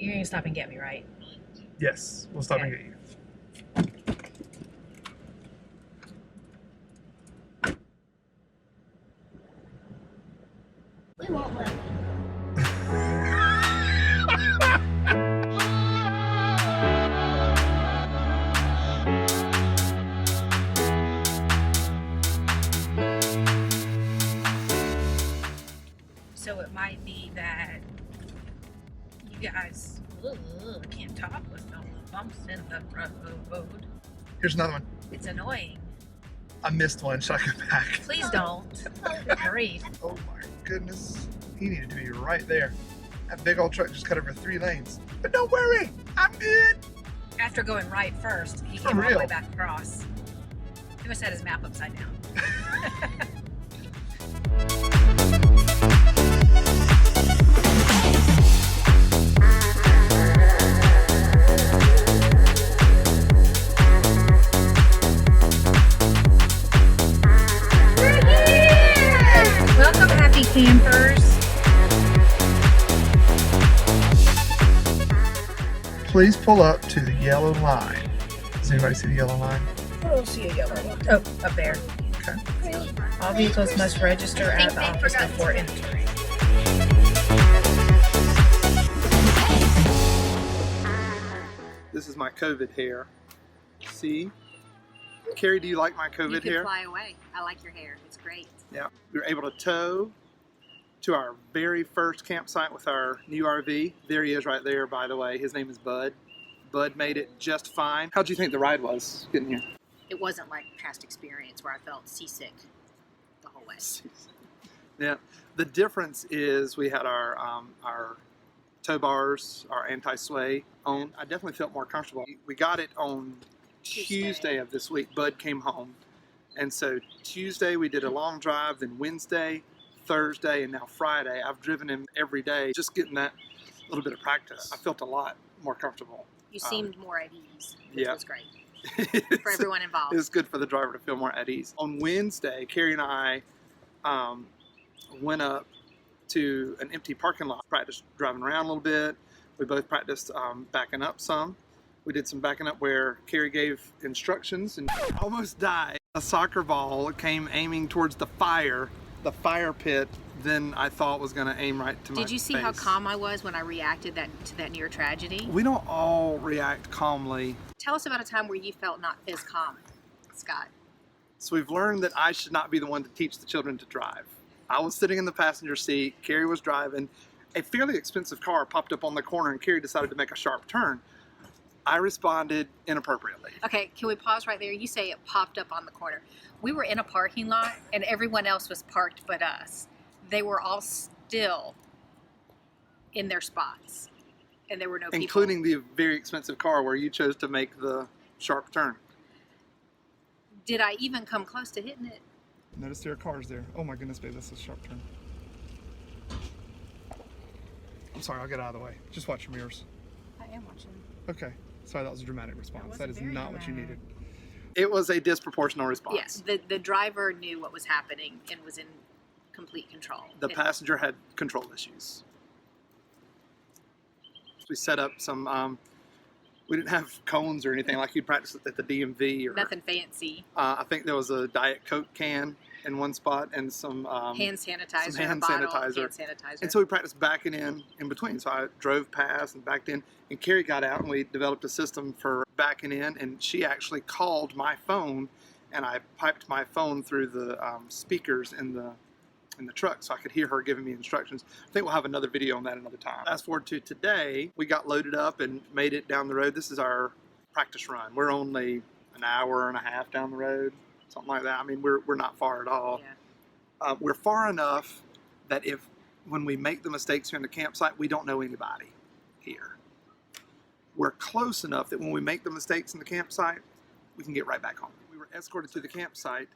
You're gonna stop and get me, right? Yes, we'll stop and get you. We won't let me. So it might be that you guys can't talk with all the bumps in the road. Here's another one. It's annoying. I missed one. Should I go back? Please don't. Hurry. Oh my goodness. He needed to be right there. That big old truck just cut over 3 lanes. But don't worry, I'm good. After going right first, he came all the way back across. He must have had his map upside down. Welcome, happy campers. Please pull up to the yellow line. Does anybody see the yellow line? I don't see a yellow one. Oh, up there. Okay. All vehicles must register at the office before entering. This is my COVID hair. See? Kerri, do you like my COVID hair? You can fly away. I like your hair. It's great. Yeah. We were able to tow to our very first campsite with our new RV. There he is right there, by the way. His name is Bud. Bud made it just fine. How'd you think the ride was getting here? It wasn't like past experience where I felt seasick the whole way. Yeah. The difference is we had our tow bars, our anti-sway on. I definitely felt more comfortable. We got it on Tuesday of this week. Bud came home. And so Tuesday we did a long drive, then Wednesday, Thursday, and now Friday. I've driven him every day, just getting that little bit of practice. I felt a lot more comfortable. You seemed more at ease, which yeah. was great for everyone involved. It was good for the driver to feel more at ease. On Wednesday, Kerri and I went up to an empty parking lot, practiced driving around a little bit. We both practiced backing up some. We did some backing up where Kerri gave instructions and almost died. A soccer ball came aiming towards the fire pit, then I thought was going to aim right to my face. Did you see how calm I was when I reacted to that near tragedy? We don't all react calmly. Tell us about a time where you felt not as calm, Scott. So we've learned that I should not be the one to teach the children to drive. I was sitting in the passenger seat, Kerri was driving. A fairly expensive car popped up on the corner and Kerri decided to make a sharp turn. I responded inappropriately. Okay, can we pause right there? You say it popped up on the corner. We were in a parking lot and everyone else was parked but us. They were all still in their spots and there were no people. Including the very expensive car where you chose to make the sharp turn. Did I even come close to hitting it? Notice there are cars there. Oh my goodness, babe, that's a sharp turn. I'm sorry, I'll get out of the way. Just watch your mirrors. I am watching. Okay. Sorry, that was a dramatic response. That is not what you needed. dramatic. It was a disproportional response. Yes, the driver knew what was happening and was in complete control. The passenger had control issues. We set up some, we didn't have cones or anything like you'd practice at the DMV. Or nothing fancy. I think there was a Diet Coke can in one spot and some hand sanitizer, some hand bottle sanitizer. of hand sanitizer. And so we practiced backing in between. So I drove past and backed in, and Kerri got out and we developed a system for backing in, and she actually called my phone, and I piped my phone through the speakers in the truck so I could hear her giving me instructions. I think we'll have another video on that another time. Fast forward to today, we got loaded up and made it down the road. This is our practice run. We're only an hour and a half down the road, something like that. I mean, we're not far at all. Yeah. We're far enough that when we make the mistakes here in the campsite, we don't know anybody here. We're close enough that when we make the mistakes in the campsite, we can get right back home. We were escorted to the campsite,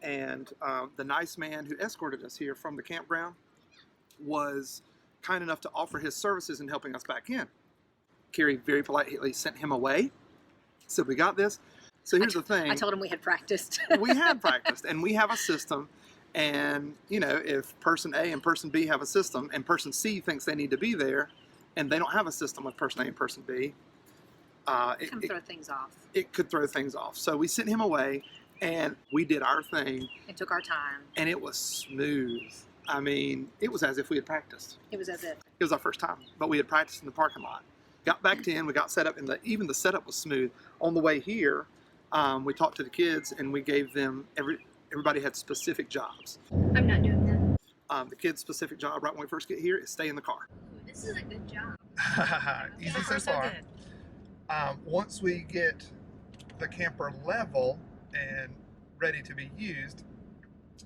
and the nice man who escorted us here from the campground was kind enough to offer his services in helping us back in. Kerri very politely sent him away, said we got this. So here's the thing. I told him we had practiced. We had practiced, and we have a system. And, you know, if person A and person B have a system and person C thinks they need to be there, and they don't have a system with person A and person B. It can throw things off. It could throw things off. So we sent him away, and we did our thing. It took our time. And it was smooth. I mean, it was as if we had practiced. It was as if. It was our first time, but we had practiced in the parking lot. Got back in, we got set up, and even the setup was smooth. On the way here, we talked to the kids, and we gave them, everybody had specific jobs. I'm not doing that. The kids' specific job right when we first get here is stay in the car. Ooh, this is a good job. Easy So so far, so far. good. Once we get the camper level and ready to be used,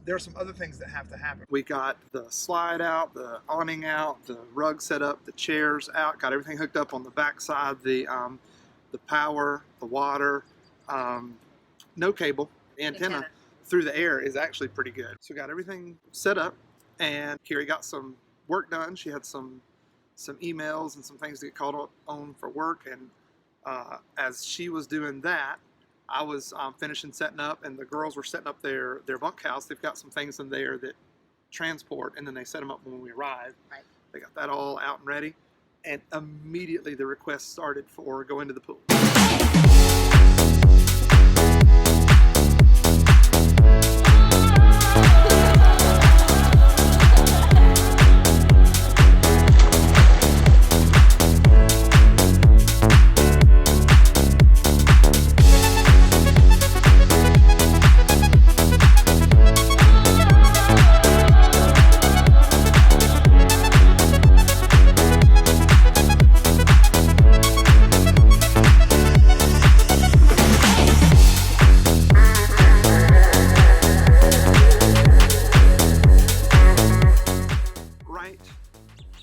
there are some other things that have to happen. We got the slide out, the awning out, the rug set up, the chairs out, got everything hooked up on the back side, the power, the water, no cable. The antenna through the air is actually pretty good. So we got everything set up, and Kerri got some work done. She had some emails and some things to get called on for work, and as she was doing that, I was finishing setting up, and the girls were setting up their bunkhouse. They've got some things in there that transport, and then they set them up when we arrive. Right. They got that all out and ready, and immediately the request started for going to the pool.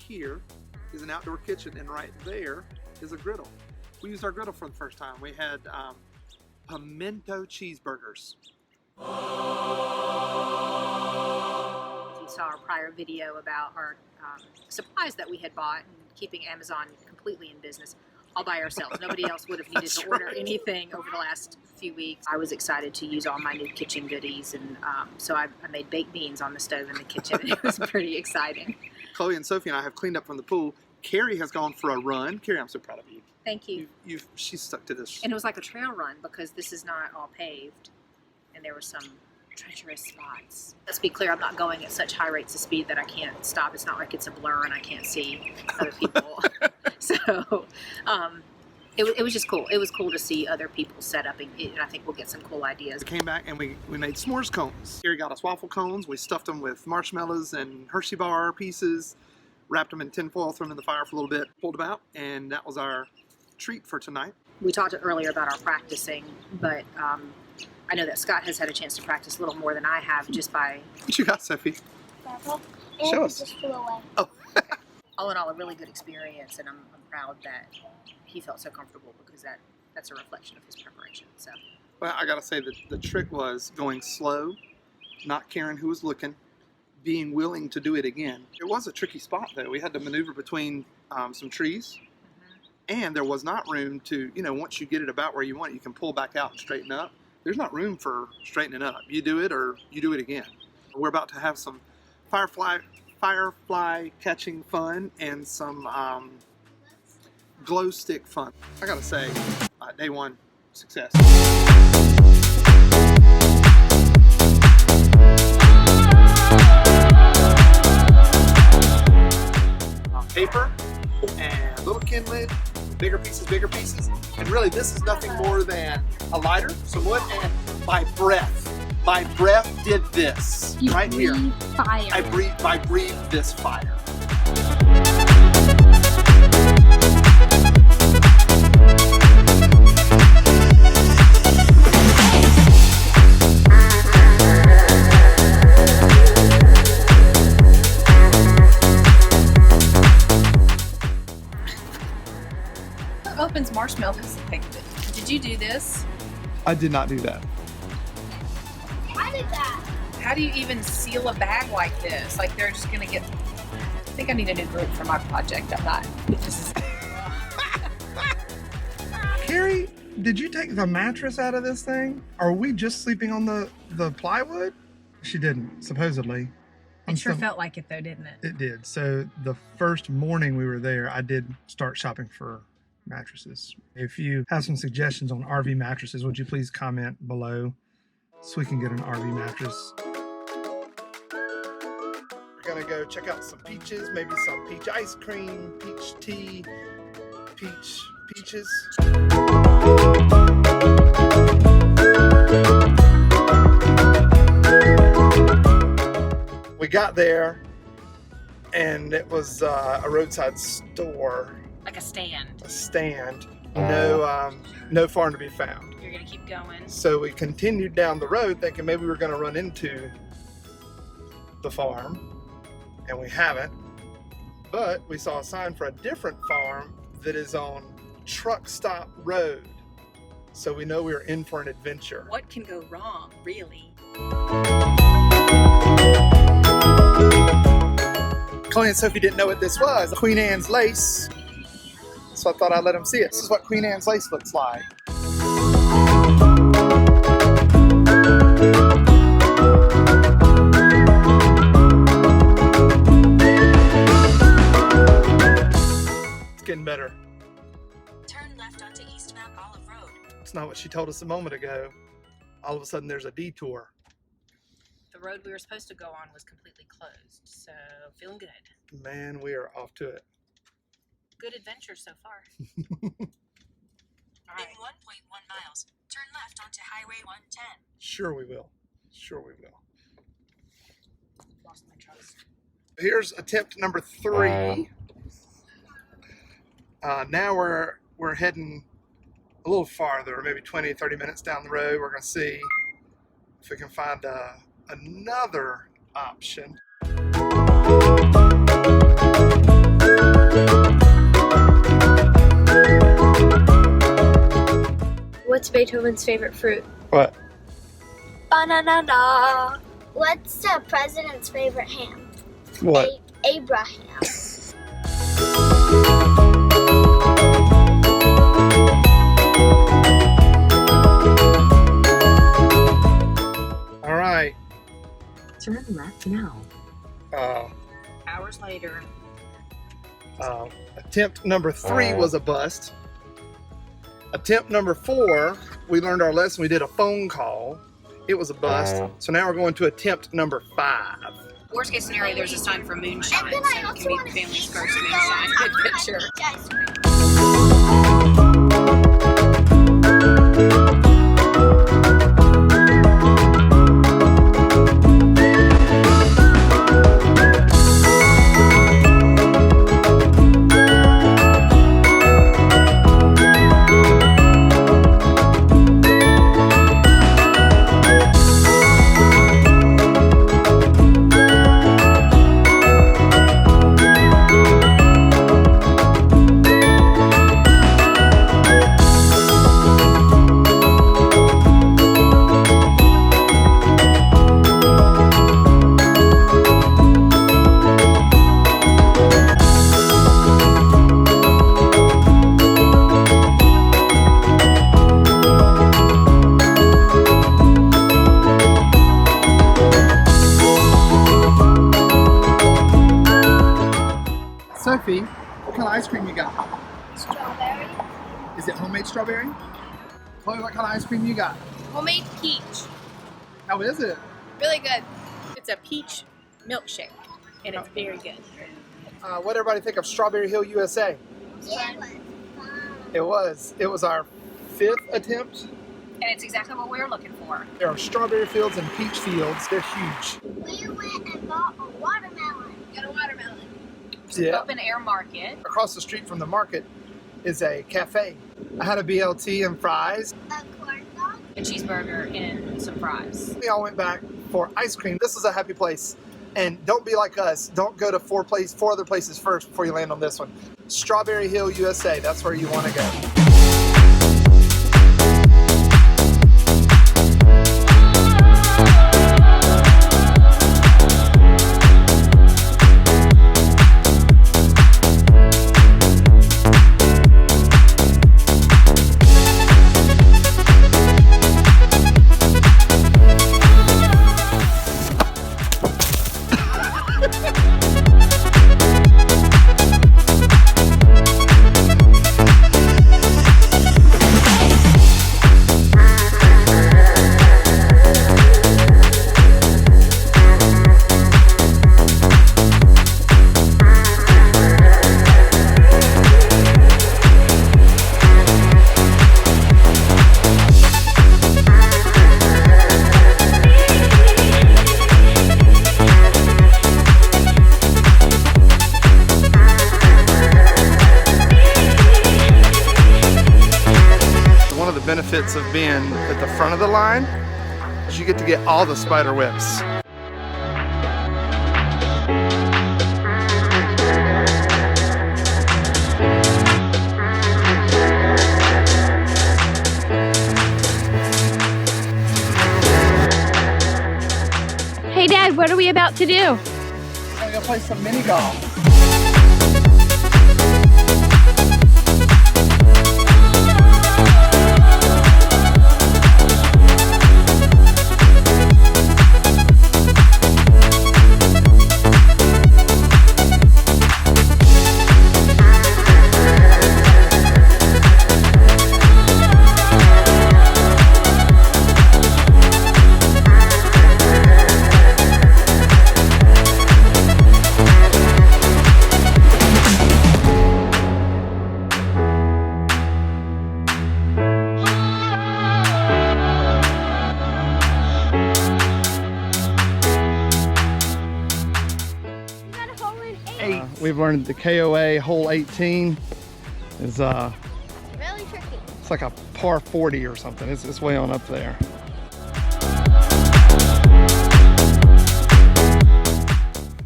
Here is an outdoor kitchen, and right there is a griddle. We used our griddle for the first time. We had pimento cheeseburgers. If you saw our prior video about our supplies that we had bought and keeping Amazon completely in business all by ourselves. Nobody else would have needed to order anything over the last few weeks. I was excited to use all my new kitchen goodies, and so I made baked beans on the stove in the kitchen, and it was pretty exciting. Chloe and Sophie and I have cleaned up from the pool. Kerri has gone for a run. Kerri, I'm so proud of you. Thank you. She's stuck to this. And it was like a trail run because this is not all paved, and there were some treacherous spots. Let's be clear, I'm not going at such high rates of speed that I can't stop. It's not like it's a blur and I can't see other people. So it was just cool. It was cool to see other people set up, and I think we'll get some cool ideas. We came back and we made s'mores cones. Kerri got us waffle cones. We stuffed them with marshmallows and Hershey bar pieces, wrapped them in tin foil, threw them in the fire for a little bit, pulled them out, and that was our treat for tonight. We talked earlier about our practicing, but I know that Scott has had a chance to practice a little more than I have just by... What you got, Sophie? Show us. Just flew away. Oh. All in all, a really good experience, and I'm proud that he felt so comfortable because that's a reflection of his preparation. So, Well, I gotta say that the trick was going slow, not caring who was looking, being willing to do it again. It was a tricky spot though. We had to maneuver between some trees, and there was not room to, once you get it about where you want it, you can pull back out and straighten up. There's not room for straightening up. You do it or you do it again. We're about to have some firefly catching fun and some glow stick fun. I gotta say, day one, success. Paper and a little kindling, bigger pieces, and really this is nothing more than a lighter, some wood, and my breath did this right here. Fire. I breathed this fire. who opens marshmallows? Did you do this? I did not do that. I did that. How do you even seal a bag like this? Like they're just gonna get. I think I need a new group for my project. I'm not. This is. Kerri, did you take the mattress out of this thing? Are we just sleeping on the plywood? She didn't, supposedly. It sure felt like it though, didn't it? It did. So the first morning we were there, I did start shopping for mattresses. If you have some suggestions on RV mattresses, would you please comment below so we can get an RV mattress? We're gonna go check out some peaches, maybe some peach ice cream, peach tea, peaches. We got there and it was a roadside store. Like a stand. A stand. No farm to be found. You're gonna keep going. So we continued down the road thinking maybe we were gonna run into the farm, and we haven't. But we saw a sign for a different farm that is on Truck Stop Road. So we know we're in for an adventure. What can go wrong, really? Chloe and Sophie didn't know what this was. Queen Anne's lace. So I thought I'd let them see it. This is what Queen Anne's lace looks like. It's getting better. Turn left onto East Mount Olive Road. It's not what she told us a moment ago. All of a sudden there's a detour. The road we were supposed to go on was completely closed, so feeling good. Man, we are off to it. Good adventure so far. In All right. 1.1 miles, turn left onto Highway 110. Sure we will. Sure we will. Lost my trust. Here's attempt number 3. Now we're heading a little farther, maybe 20, 30 minutes down the road. We're going to see if we can find another option. What's Beethoven's favorite fruit? What? Banana. What's the president's favorite ham? What? Abraham. All right. Turn left now. Hours later. Attempt number 3 was a bust. Attempt number 4, we learned our lesson. We did a phone call. It was a bust. So now we're going to attempt number 5. Worst case scenario, there's a sign for Moonshine, And then so I it also can want be to the family's see first you go Moonshine on adventure. ice cream. Sophie, what kind of ice cream you got? Strawberry. Is it homemade strawberry? Chloe, what kind of ice cream you got? Homemade peach. How is it? Really good. It's a peach milkshake, and it's very good. What did everybody think of Strawberry Hill USA? Yeah, it was fun. It was our 5th attempt. And it's exactly what we were looking for. There are strawberry fields and peach fields. They're huge. We went and bought a watermelon. Got a watermelon. Yeah. Open air market. Across the street from the market is a cafe. I had a BLT and fries. A corn dog. A cheeseburger and some fries. We all went back for ice cream. This is a happy place. And don't be like us. Don't go to 4 other places first before you land on this one. Strawberry Hill, USA. That's where you want to go. benefits of being at the front of the line is you get to get all the spider webs. Hey Dad, what are we about to do? We're gonna go play some mini golf. We've learned the KOA hole 18 is Really tricky. it's like a par 40 or something. It's way on up there.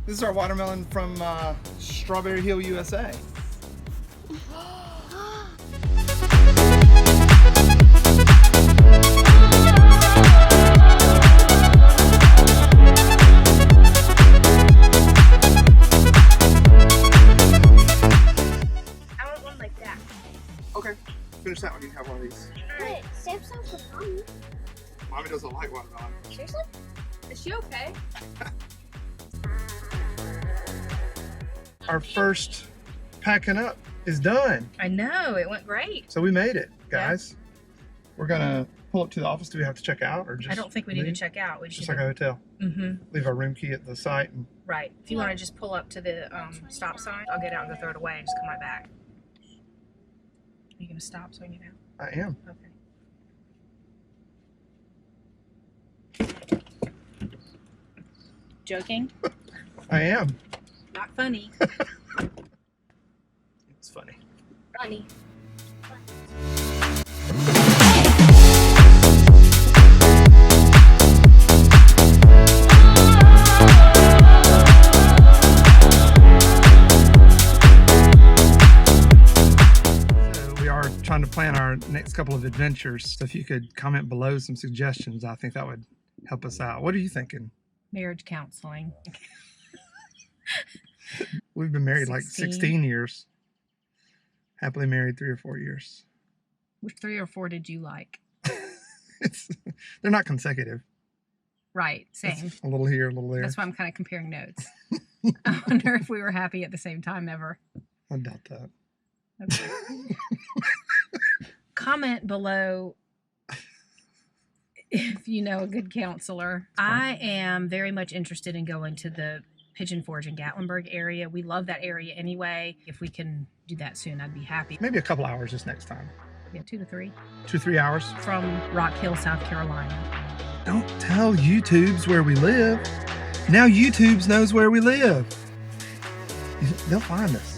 This is our watermelon from Strawberry Hill, USA. Okay, finish that one. You can have one of these. Wait, save some for Mommy. Mommy doesn't like watermelon. Seriously? Is she okay? Our first packing up is done. I know, it went great. So we made it, guys. We're gonna pull up to the office. Do we have to check out or just I don't think we need to leave? check out. We Just like a hotel. Leave our room key at the site. And Right. If you want to just pull up to the stop sign, I'll get out and go throw it away and just come right back. Are you going to stop so I can get out? I am. Okay. Joking? I am. Not funny. It's funny. Funny. Trying to plan our next couple of adventures. So if you could comment below some suggestions, I think that would help us out. What are you thinking? Marriage counseling. We've been married like 16 years. Happily married 3 or 4 years. Which 3 or 4 did you like? They're not consecutive. Right, same. It's a little here, a little there. That's why I'm kind of comparing notes. I wonder if we were happy at the same time ever. I doubt that. Okay. Comment below if you know a good counselor. I am very much interested in going to the Pigeon Forge in Gatlinburg area. We love that area anyway. If we can do that soon, I'd be happy. Maybe a couple hours this next time. Yeah, 2 to 3. 2-3 hours. From Rock Hill, South Carolina. Don't tell YouTubes where we live. Now YouTubes knows where we live. They'll find us.